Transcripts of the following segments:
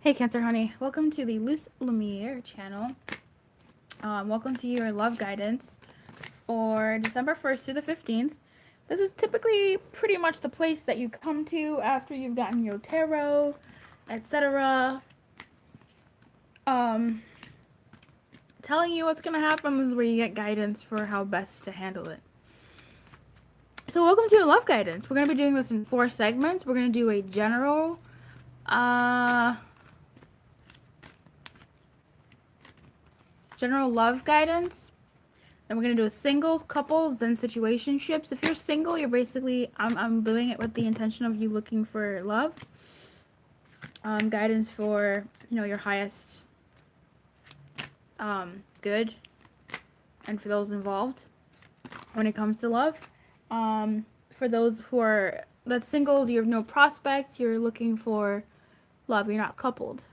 Hey Cancer Honey, welcome to the Lumiere channel. Welcome to your love guidance for December 1st through the 15th. This is typically pretty much the place that you come to after you've gotten your tarot, etc. Telling you what's going to happen is where you get guidance for how best to handle it. So welcome to your love guidance. We're going to be doing this in 4 segments. We're going to do a general love guidance. Then we're going to do a singles, couples, then situationships. If you're single, you're basically, I'm doing it with the intention of you looking for love. Guidance for, your highest good and for those involved when it comes to love. For those who are, that's singles, you have no prospects, you're looking for love, you're not coupled.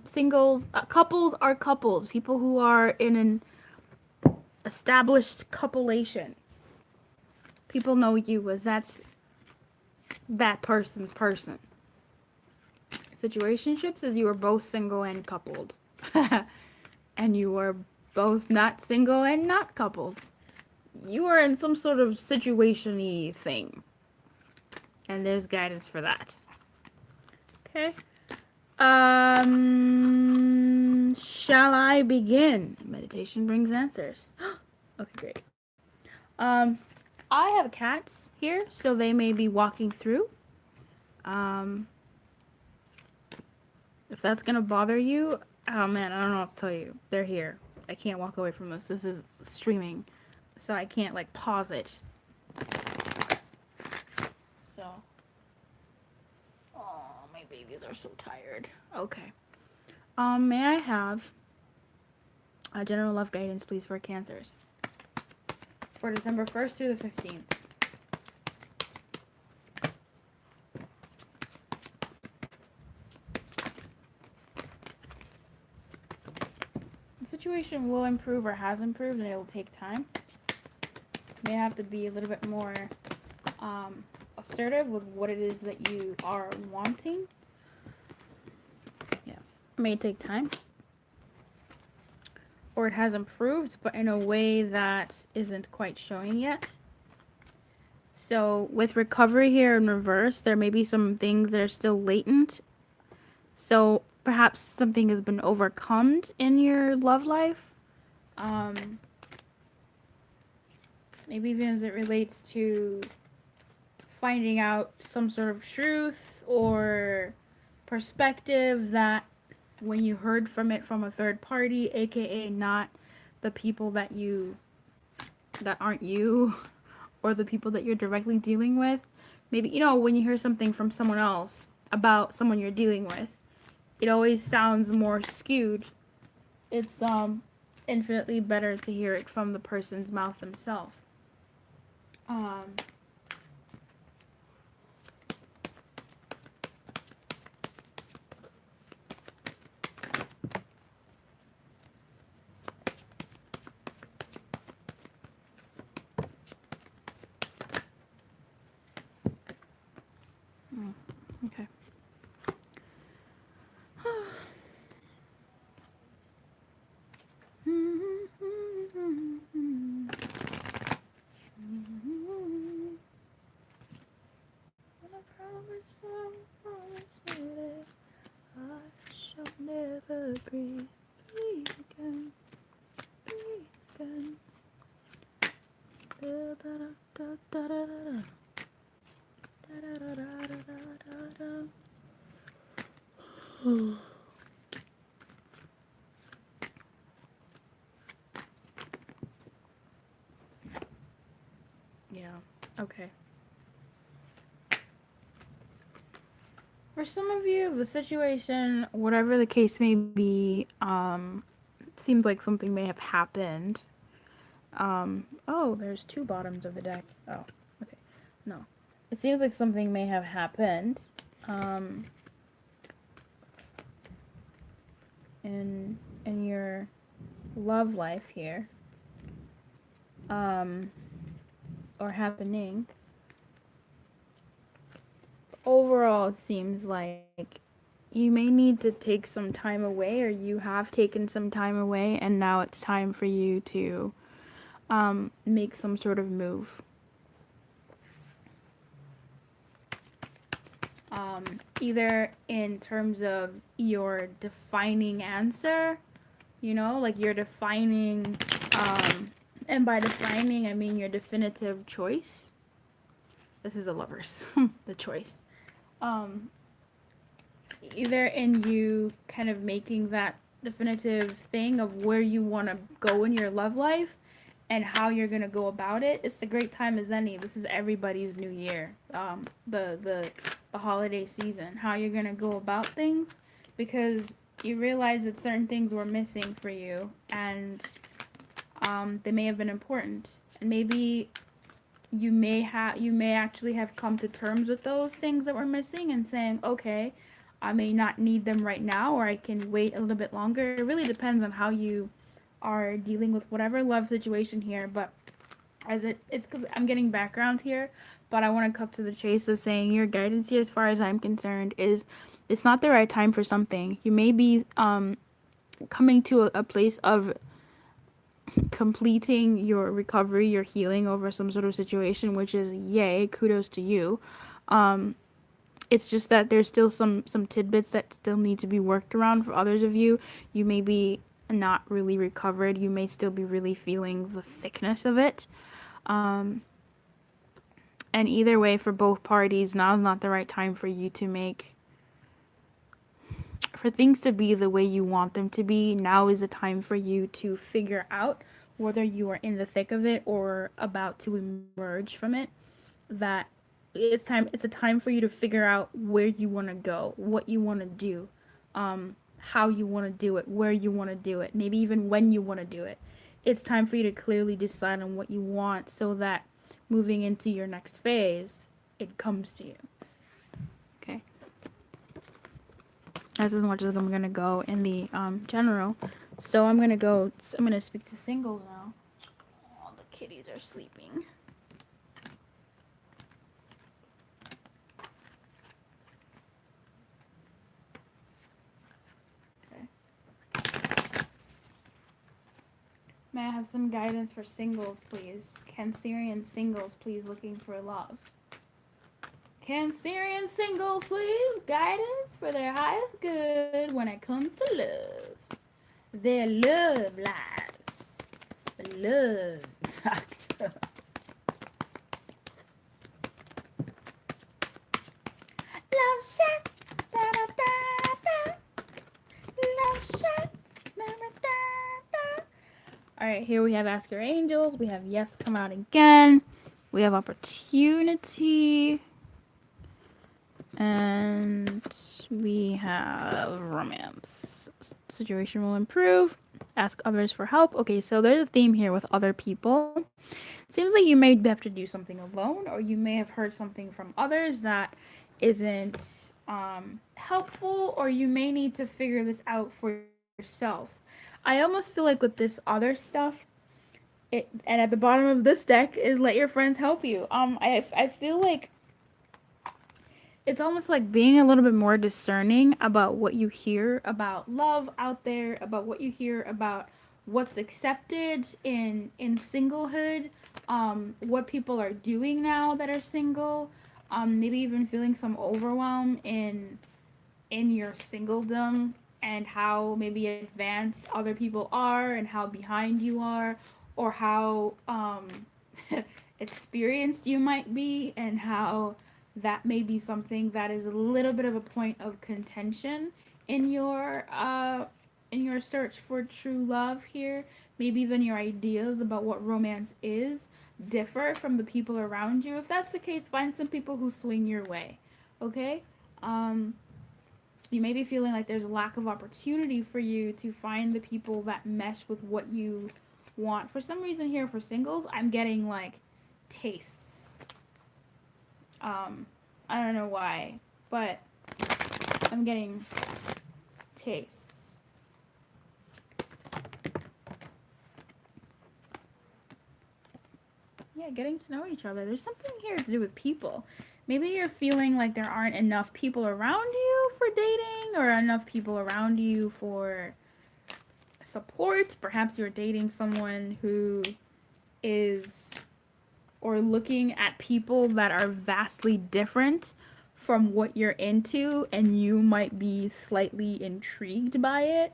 Singles, couples are couples, people who are in an established coupulation. People know you as that's that person's person. Situationships is you are both single and coupled. And you are both not single and not coupled. You are in some sort of situation-y thing. And there's guidance for that. Okay. Shall I begin? Meditation brings answers. Okay, great. I have cats here, so they may be walking through. If that's gonna bother you, oh man, I don't know what to tell you. They're here. I can't walk away from this. This is streaming, so I can't like pause it. So, oh, my babies are so tired. Okay. May I have a general love guidance, please, for Cancers for December 1st through the 15th? The situation will improve or has improved, and it will take time. You may have to be a little bit more assertive with what it is that you are wanting. Yeah, it may take time. Or it has improved, but in a way that isn't quite showing yet. So with recovery here in reverse, there may be some things that are still latent. So perhaps something has been overcome in your love life. Maybe even as it relates to finding out some sort of truth or perspective that when you heard from it from a third party, aka not the people that aren't you, or the people that you're directly dealing with. Maybe, when you hear something from someone else about someone you're dealing with, it always sounds more skewed. It's infinitely better to hear it from the person's mouth themselves. Okay. I shall never breathe again. Yeah, okay. For some of you, the situation, whatever the case may be, seems like something may have happened. Oh, there's 2 bottoms of the deck. Oh, okay. No. It seems like something may have happened. In your love life here. Or happening. Overall, it seems like you may need to take some time away, or you have taken some time away, and now it's time for you to make some sort of move. Either in terms of your defining answer, like you're defining, and by defining, I mean your definitive choice. This is the lovers, the choice. Either in you kind of making that definitive thing of where you want to go in your love life and how you're going to go about it. It's a great time as any. This is everybody's new year, the holiday season, how you're going to go about things, because you realize that certain things were missing for you, and they may have been important, and maybe you may actually have come to terms with those things that were missing and saying, okay, I may not need them right now, or I can wait a little bit longer. It really depends on how you are dealing with whatever love situation here. But it's because I'm getting background here, but I want to cut to the chase of saying your guidance here, as far as I'm concerned, is it's not the right time for something. You may be coming to a place of completing your recovery, your healing over some sort of situation, which is yay, kudos to you. It's just that there's still some tidbits that still need to be worked around for others of you. You may be not really recovered. You may still be really feeling the thickness of it. And either way, for both parties, now is not the right time for you to for things to be the way you want them to be. Now is the time for you to figure out whether you are in the thick of it or about to emerge from it. That it's a time for you to figure out where you want to go, what you want to do, how you want to do it, where you want to do it, maybe even when you want to do it. It's time for you to clearly decide on what you want, so that moving into your next phase, it comes to you. Okay. That's as much as I'm gonna go in the general. So I'm gonna speak to singles now. All the kitties are sleeping. May I have some guidance for singles, please? Cancerian singles, please, looking for love. Cancerian singles, please. Guidance for their highest good when it comes to love. Their love lives. The love doctor. Love shack. Da, da, da, da. Love shack. Da, da, da, da. Alright, here we have Ask Your Angels. We have Yes come out again. We have Opportunity. And we have Romance. Situation will improve. Ask others for help. Okay, so there's a theme here with other people. Seems like you may have to do something alone, or you may have heard something from others that isn't helpful, or you may need to figure this out for yourself. I almost feel like with this other stuff, and at the bottom of this deck is let your friends help you. I feel like it's almost like being a little bit more discerning about what you hear about love out there, about what you hear about what's accepted in singlehood, what people are doing now that are single, maybe even feeling some overwhelm in your singledom, and how maybe advanced other people are and how behind you are, or how experienced you might be, and how that may be something that is a little bit of a point of contention in your search for true love here. Maybe even your ideas about what romance is differ from the people around you. If that's the case, find some people who swing your way. Okay? You may be feeling like there's a lack of opportunity for you to find the people that mesh with what you want. For some reason here for singles, I'm getting like tastes. I don't know why, but I'm getting tastes. Yeah, getting to know each other. There's something here to do with people. maybe you're feeling like there aren't enough people around you for dating or enough people around you for support. Perhaps you're dating someone who is or looking at people that are vastly different from what you're into, and you might be slightly intrigued by it,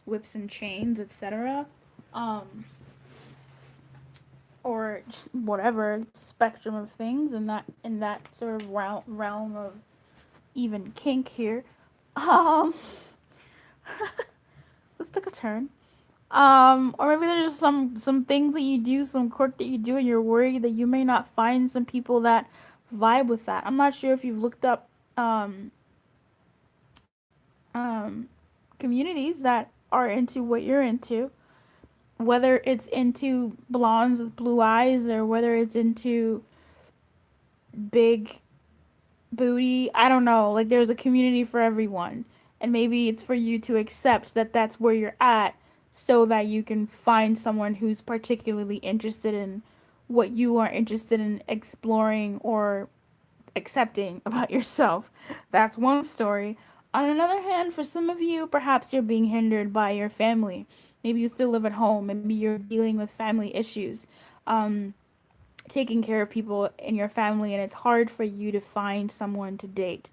whips and chains, etc. um or whatever spectrum of things in that sort of realm of even kink here. um this took a turn. Or maybe there's just some things that you do, some quirk that you do, and you're worried that you may not find some people that vibe with that. I'm not sure if you've looked up um, um, communities that are into what you're into, whether it's into blondes with blue eyes or whether it's into big booty. I don't know. Like there's a community for everyone, and maybe it's for you to accept that that's where you're at, so that you can find someone who's particularly interested in what you are interested in exploring or accepting about yourself. That's one story. On another hand, for some of you, perhaps you're being hindered by your family. Maybe you still live at home. Maybe you're dealing with family issues. Um, Taking care of people in your family, and it's hard for you to find someone to date,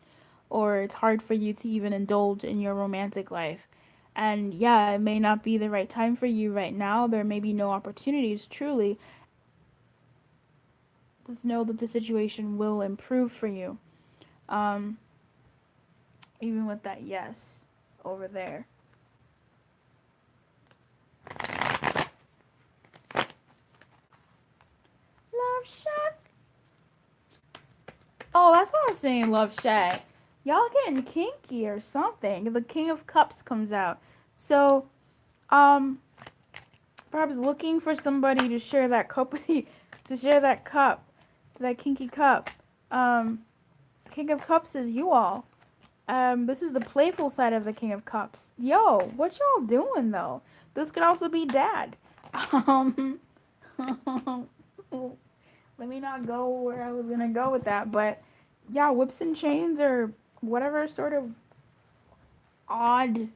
or it's hard for you to even indulge in your romantic life. And yeah, it may not be the right time for you right now. There may be no opportunities truly. Just know that the situation will improve for you. Um, Even with that yes over there. Love Shack. Oh, that's why I was saying Love Shack. Y'all getting kinky or something. The King of Cups comes out. So, um, perhaps looking for somebody to share that cup with you, to share that cup, that kinky cup. Um, King of Cups is you all. This is the playful side of the King of Cups. Yo, what y'all doing though? This could also be Dad. Um, let me not go where I was gonna go with that, but yeah, whips and chains or whatever sort of odd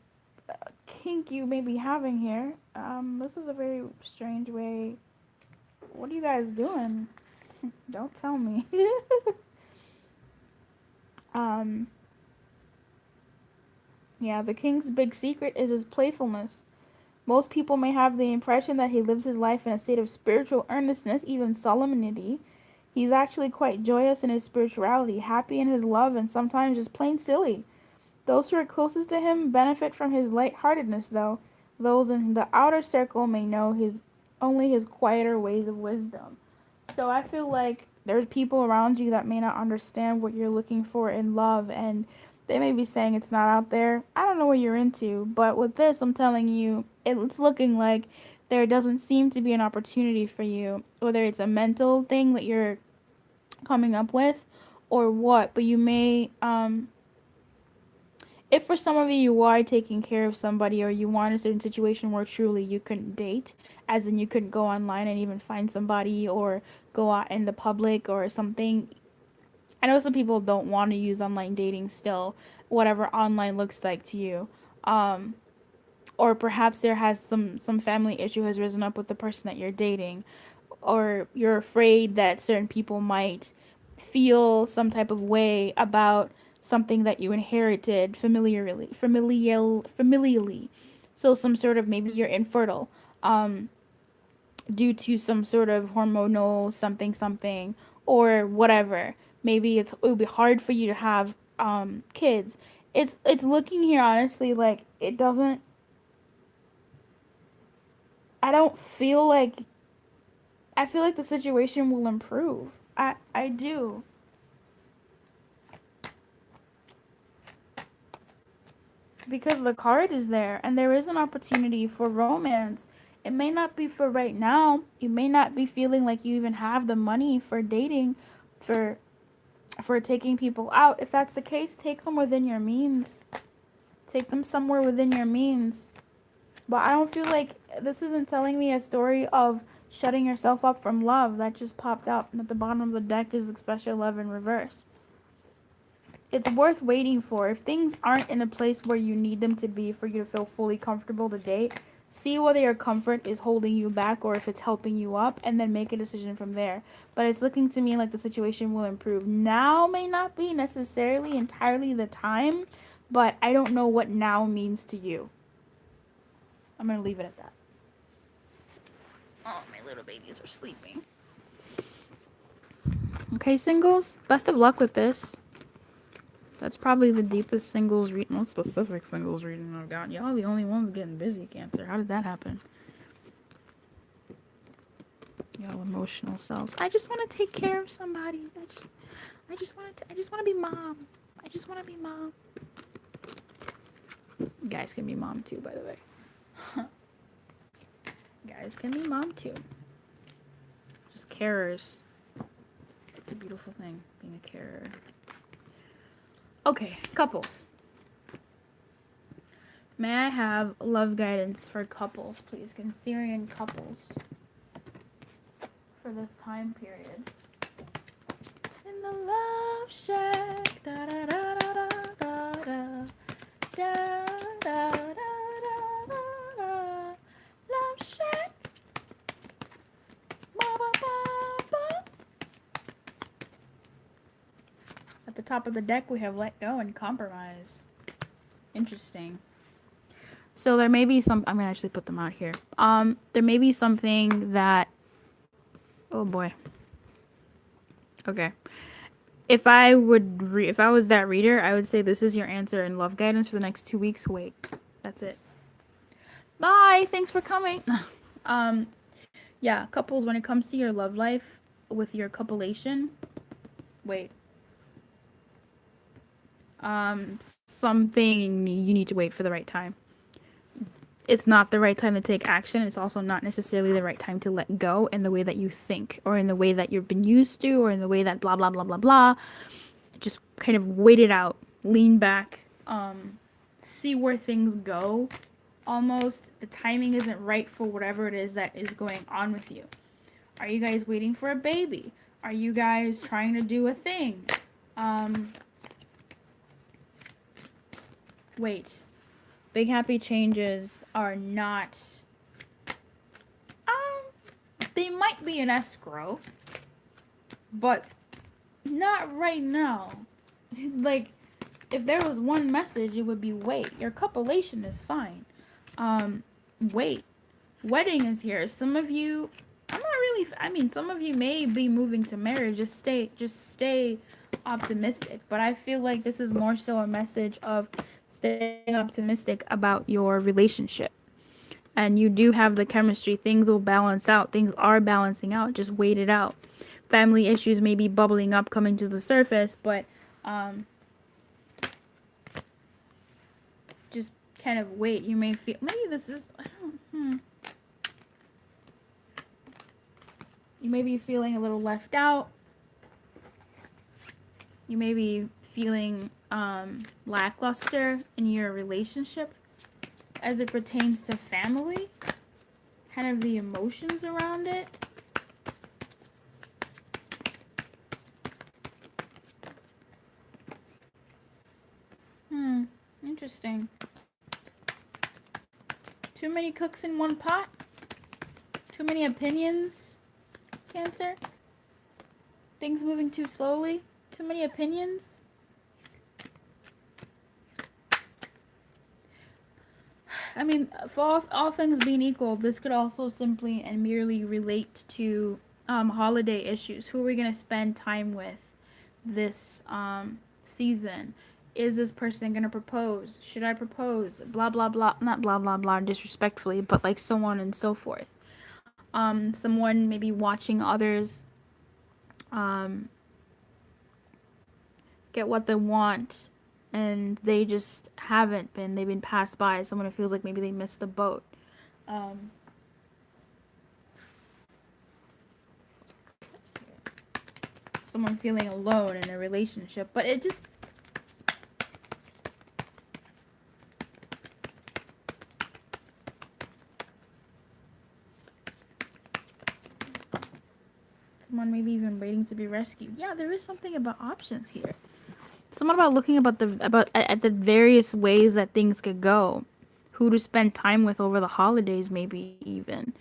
kink you may be having here. This is a very strange way. What are you guys doing? Don't tell me. um, yeah, the king's big secret is his playfulness. Most people may have the impression that he lives his life in a state of spiritual earnestness, even solemnity. He's actually quite joyous in his spirituality, happy in his love, and sometimes just plain silly. Those who are closest to him benefit from his light-heartedness, though. Those in the outer circle may know his only his quieter ways of wisdom. So I feel like there's people around you that may not understand what you're looking for in love, and they may be saying it's not out there. I don't know what you're into, but with this, I'm telling you, it's looking like there doesn't seem to be an opportunity for you, whether it's a mental thing that you're coming up with or what, but you may if for some of you you are taking care of somebody or you want a certain situation where truly you couldn't date, as in you couldn't go online and even find somebody or go out in the public or something. I know some people don't want to use online dating still, whatever online looks like to you. Um, or perhaps there has some family issue has risen up with the person that you're dating, or you're afraid that certain people might feel some type of way about something that you inherited familially. So some sort of, maybe you're infertile due to some sort of hormonal something or whatever. Maybe it would be hard for you to have kids. It's looking here honestly like it doesn't. I don't feel like I feel like the situation will improve. I do. Because the card is there and there is an opportunity for romance. It may not be for right now. You may not be feeling like you even have the money for dating, for taking people out. If that's the case, take them within your means. Take them somewhere within your means. But I don't feel like this isn't telling me a story of shutting yourself up from love. That just popped up. And at the bottom of the deck is the special love in reverse. it's worth waiting for. If things aren't in a place where you need them to be for you to feel fully comfortable to date, see whether your comfort is holding you back or if it's helping you up, and then make a decision from there. But it's looking to me like the situation will improve. Now may not be necessarily entirely the time, but I don't know what now means to you. I'm going to leave it at that. Oh, my little babies are sleeping. Okay, singles, best of luck with this. That's probably the deepest singles reading, most specific singles reading I've got. Y'all the only ones getting busy, Cancer. How did that happen? Y'all emotional selves. I just want to take care of somebody. I just want to be mom. I just want to be mom. Guys can be mom too, by the way. Guys can be mom too. Just carers. It's a beautiful thing, being a carer. Okay, couples. May I have love guidance for couples, please? Cancerian couples. For this time period. In the love shack. Da da da da da da da da da da. Love shack. Ba ba ba ba. At the top of the deck, we have let go and compromise. Interesting. So there may be some. I'm gonna actually put them out here. There may be something that. Oh boy. Okay. If I was that reader, I would say this is your answer in love guidance for the next 2 weeks. Wait. That's it. Bye. Thanks for coming. Yeah, couples, when it comes to your love life with your coupulation, wait. Something you need to wait for the right time. It's not the right time to take action. It's also not necessarily the right time to let go in the way that you think, or in the way that you've been used to, or in the way that blah, blah, blah, blah, blah. Just kind of wait it out. Lean back. See where things go. Almost. The timing isn't right for whatever it is that is going on with you. Are you guys waiting for a baby? Are you guys trying to do a thing? Wait. Big happy changes are not, they might be an escrow, but not right now. Like, if there was one message, it would be wait. Your copulation is fine. Wait. Wedding is here. Some of you, some of you may be moving to marriage. Just stay optimistic. But I feel like this is more so a message of staying optimistic about your relationship. And you do have the chemistry. Things will balance out. Things are balancing out. Just wait it out. Family issues may be bubbling up, coming to the surface, but just kind of wait. You may feel, maybe this is, you may be feeling a little left out. You may be feeling lackluster in your relationship as it pertains to family, kind of the emotions around it. Interesting. Too many cooks in one pot? Too many opinions, Cancer? Things moving too slowly? Too many opinions? I mean, for all things being equal, this could also simply and merely relate to holiday issues. Who are we going to spend time with this season? Is this person going to propose? Should I propose? Blah, blah, blah. Not blah, blah, blah disrespectfully, but like so on and so forth. Someone maybe watching others get what they want, and they just haven't been. They've been passed by. Someone who feels like maybe they missed the boat. Someone feeling alone in a relationship. But it just... someone maybe even waiting to be rescued. Yeah, there is something about options here. Somewhat about looking about at the various ways that things could go, who to spend time with over the holidays, maybe even,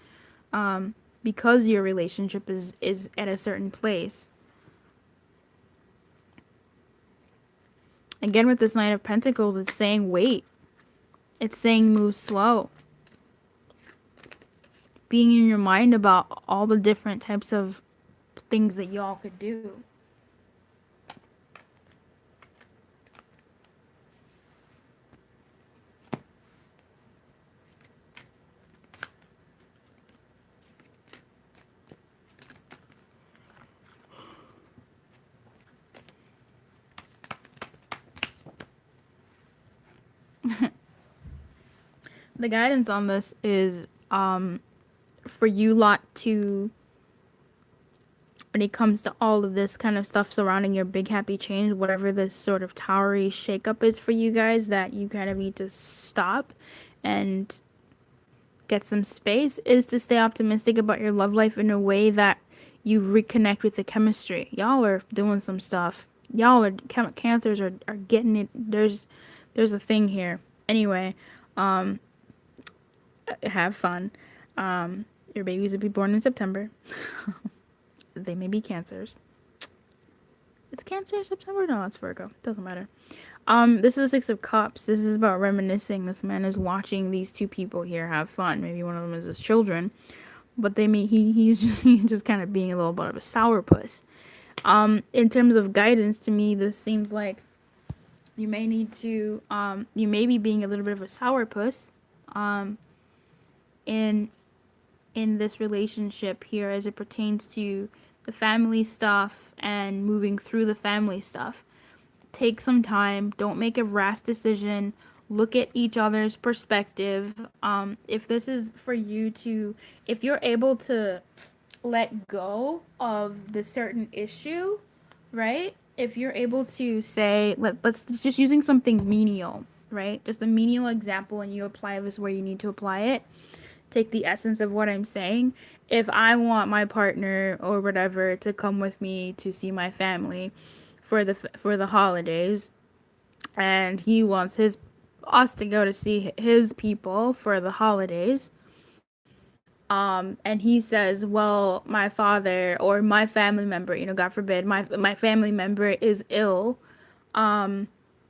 because your relationship is at a certain place. Again, with this Knight of Pentacles, it's saying wait. It's saying move slow. Being in your mind about all the different types of things that y'all could do. The guidance on this is for you lot to, when it comes to all of this kind of stuff surrounding your big happy change, whatever this sort of towery shakeup is for you guys, that you kind of need to stop and get some space, is to stay optimistic about your love life in a way that you reconnect with the chemistry. Y'all are doing some stuff. Y'all are cancers are getting it. There's a thing here. Anyway, have fun. Your babies will be born in September. They may be cancers. Is Cancer September? No, it's Virgo. Doesn't matter. This is a Six of Cups. This is about reminiscing. This man is watching these two people here have fun. Maybe one of them is his children, but he's just kind of being a little bit of a sourpuss. In terms of guidance, to me, this seems like you may need to you may be being a little bit of a sourpuss, in this relationship here as it pertains to the family stuff and moving through the family stuff. Take some time. Don't make a rash decision. Look at each other's perspective. If this is for you to, if you're able to let go of the certain issue, right? If you're able to say, let's just using something menial, right? Just a menial example, and you apply this where you need to apply it. Take the essence of what I'm saying. If I want my partner or whatever to come with me to see my family for the holidays, and he wants us to go to see his people for the holidays, and he says, well, my father or my family member, God forbid, my family member is ill, and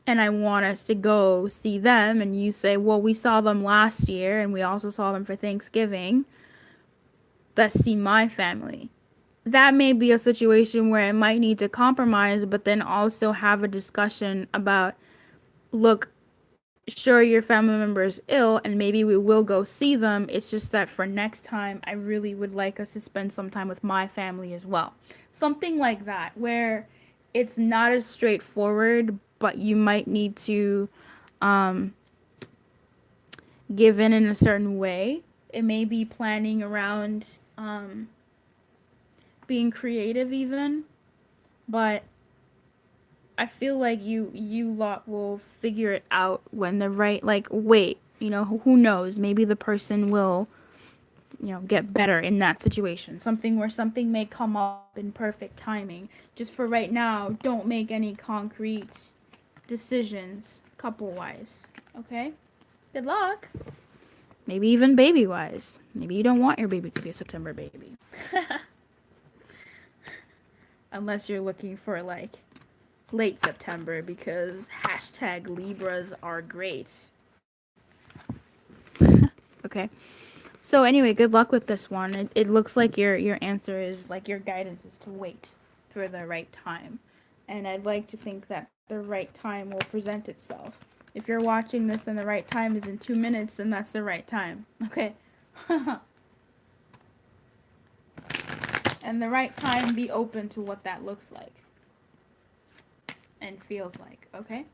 I want us to go see them, and you say, well, we saw them last year and we also saw them for Thanksgiving, let's see my family. That may be a situation where it might need to compromise, but then also have a discussion about, look, sure, your family member is ill and maybe we will go see them. It's just that for next time, I really would like us to spend some time with my family as well. Something like that, where it's not as straightforward, but you might need to give in a certain way. It may be planning around being creative even, but I feel like you lot will figure it out when the right, like, wait, who knows? Maybe the person will, get better in that situation. Something where something may come up in perfect timing. Just for right now, don't make any concrete decisions couple-wise, okay? Good luck. Maybe even baby-wise. Maybe you don't want your baby to be a September baby. Unless you're looking for, like, late September, because #Libras are great. Okay. So anyway, good luck with this one. It looks like your answer is, like, your guidance is to wait for the right time. And I'd like to think that the right time will present itself. If you're watching this and the right time is in 2 minutes, then that's the right time. Okay. And the right time, be open to what that looks like and feels like, okay?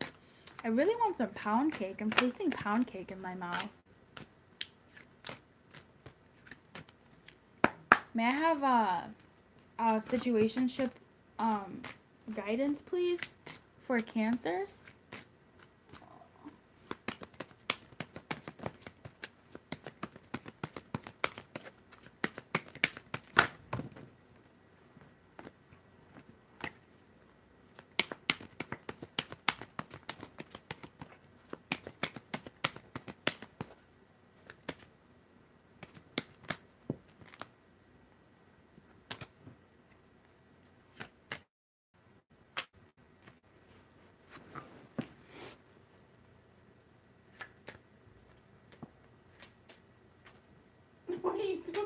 I really want some pound cake. I'm tasting pound cake in my mouth. May I have a situationship guidance, please, for cancers?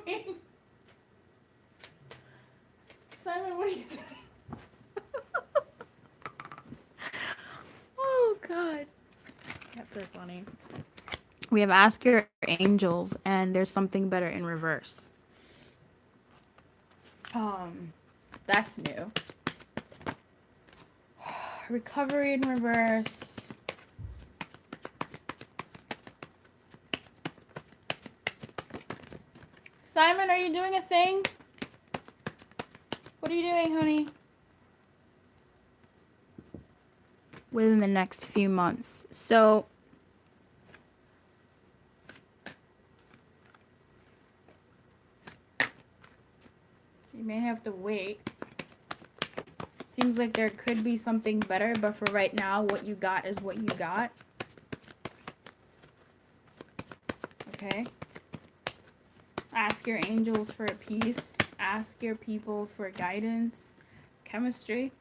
doing? Simon, what are you doing? Oh, God. Cats are funny. We have Ask Your Angels, and there's something better in reverse. That's new. Recovery in reverse. Simon, are you doing a thing? What are you doing, honey? Within the next few months. So, you may have to wait. Seems like there could be something better, but for right now, what you got is what you got. Okay? Ask your angels for a peace. Ask your people for guidance. Chemistry.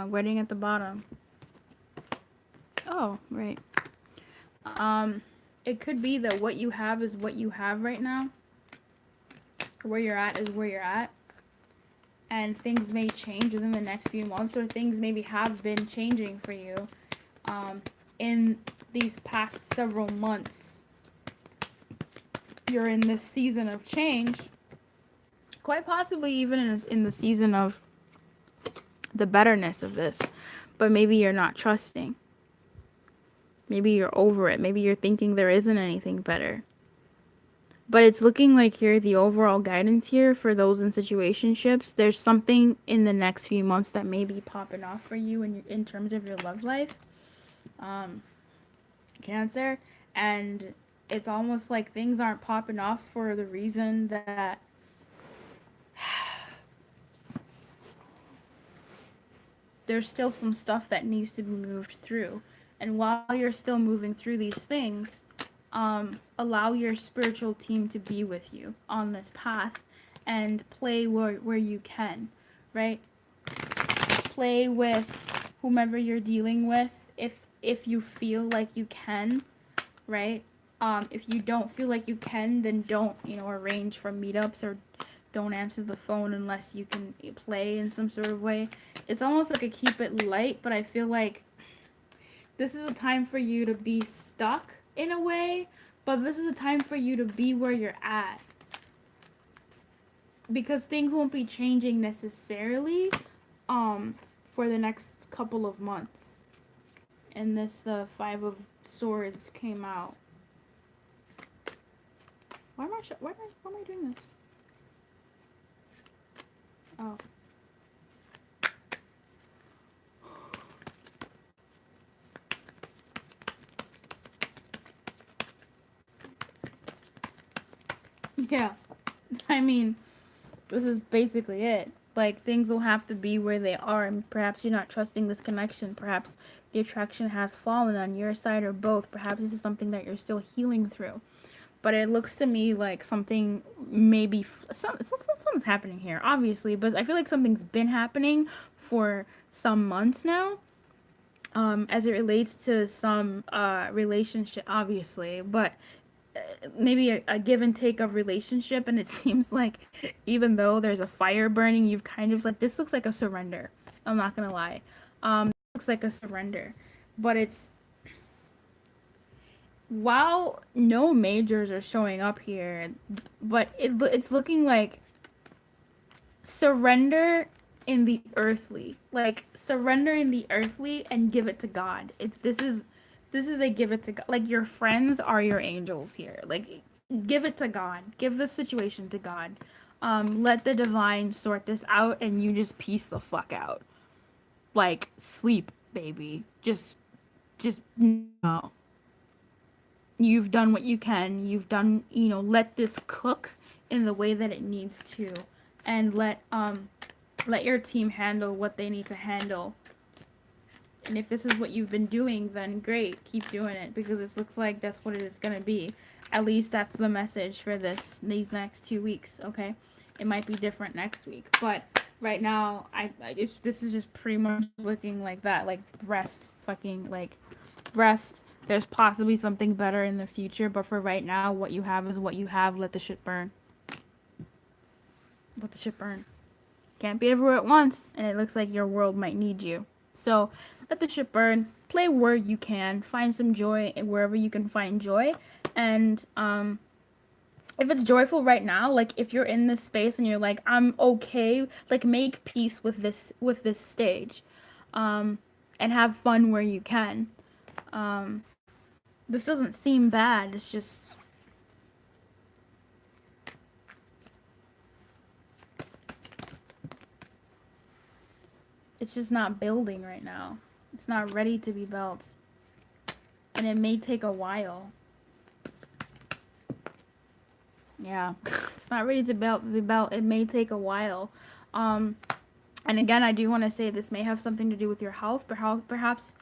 Wedding at the bottom. Oh, right. It could be that what you have is what you have right now. Where you're at is where you're at. And things may change within the next few months, or things maybe have been changing for you in these past several months. You're in this season of change. Quite possibly even in the season of the betterness of this. But maybe you're not trusting. Maybe you're over it. Maybe you're thinking there isn't anything better. But it's looking like here, the overall guidance here for those in situationships, there's something in the next few months that may be popping off for you in terms of your love life. Cancer. And it's almost like things aren't popping off for the reason that there's still some stuff that needs to be moved through. And while you're still moving through these things, allow your spiritual team to be with you on this path and play where you can, right? Play with whomever you're dealing with if you feel like you can, right? If you don't feel like you can, then don't, arrange for meetups or don't answer the phone unless you can play in some sort of way. It's almost like a keep it light, but I feel like this is a time for you to be stuck in a way, but this is a time for you to be where you're at. Because things won't be changing necessarily for the next couple of months. And this Five of Swords came out. Why am I doing this? Oh. Yeah. I mean, this is basically it. Like, things will have to be where they are, and perhaps you're not trusting this connection. Perhaps the attraction has fallen on your side or both. Perhaps this is something that you're still healing through. But it looks to me like something maybe something's happening here, obviously. But I feel like something's been happening for some months now, as it relates to some relationship, obviously. But maybe a give and take of relationship, and it seems like even though there's a fire burning, you've kind of like, this looks like a surrender. I'm not gonna lie. It looks like a surrender, but it's, while no majors are showing up here, but it's looking like surrender in the earthly, like surrender in the earthly and give it to God. This is a give it to God. Like, your friends are your angels here. Like, give it to God. Give the situation to God. Let the divine sort this out, and you just peace the fuck out. Like, sleep, baby. Just no. You've done what you can. You've done, let this cook in the way that it needs to, and let your team handle what they need to handle. And if this is what you've been doing, then great, keep doing it, because it looks like that's what it is going to be. At least that's the message for these next 2 weeks, okay? It might be different next week, but right now, this is just pretty much looking like that, like rest, There's possibly something better in the future, but for right now, what you have is what you have. Let the shit burn. Let the shit burn. Can't be everywhere at once, and it looks like your world might need you. So let the shit burn. Play where you can. Find some joy wherever you can find joy. And if it's joyful right now, like if you're in this space and you're like, I'm okay, like make peace with this stage, and have fun where you can. This doesn't seem bad. It's just not building right now. It's not ready to be built, and it may take a while. Yeah, it's not ready to be built. It may take a while. And again, I do want to say this may have something to do with your health. Perhaps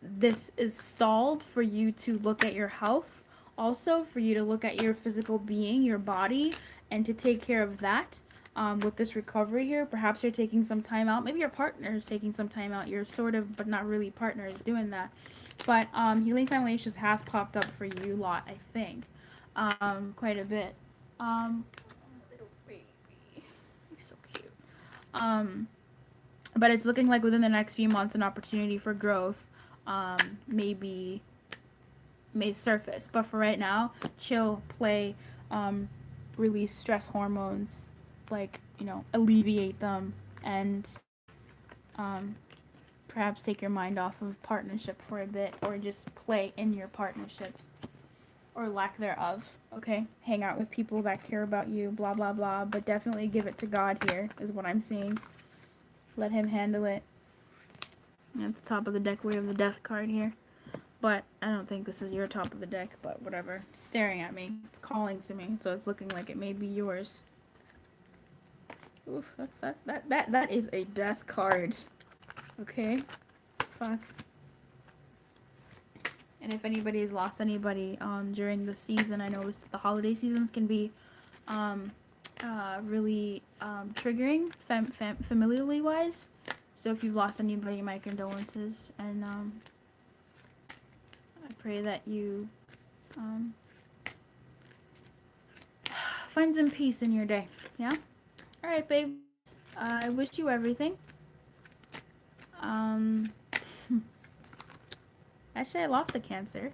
this is stalled for you to look at your health, also for you to look at your physical being, your body, and to take care of that. With this recovery here, perhaps you're taking some time out. Maybe your partner is taking some time out. You're sort of, but not really partner is doing that. But healing family issues has popped up for you lot, I think, quite a bit. Little baby, he's so cute. But it's looking like within the next few months, an opportunity for growth, maybe may surface. But for right now, chill, play, release stress hormones, like alleviate them, and perhaps take your mind off of partnership for a bit, or just play in your partnerships or lack thereof. Okay, hang out with people that care about you, blah blah blah, but definitely give it to God here is what I'm seeing. Let him handle it. At the top of the deck we have the death card here, but I don't think this is your top of the deck, but whatever. It's staring at me, it's calling to me, so it's looking like it may be yours. Oof, that is a death card. Okay, fuck. And if anybody has lost anybody during the season, I know the holiday seasons can be really triggering familially wise. So if you've lost anybody, my condolences, and I pray that you find some peace in your day. Yeah. All right, babe. I wish you everything. Actually, I lost a Cancer.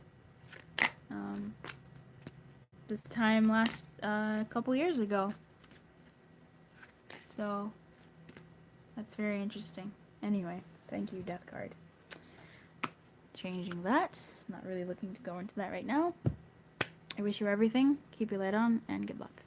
This time last couple years ago. So that's very interesting. Anyway, thank you, Death card. Changing that. Not really looking to go into that right now. I wish you everything. Keep your light on, and good luck.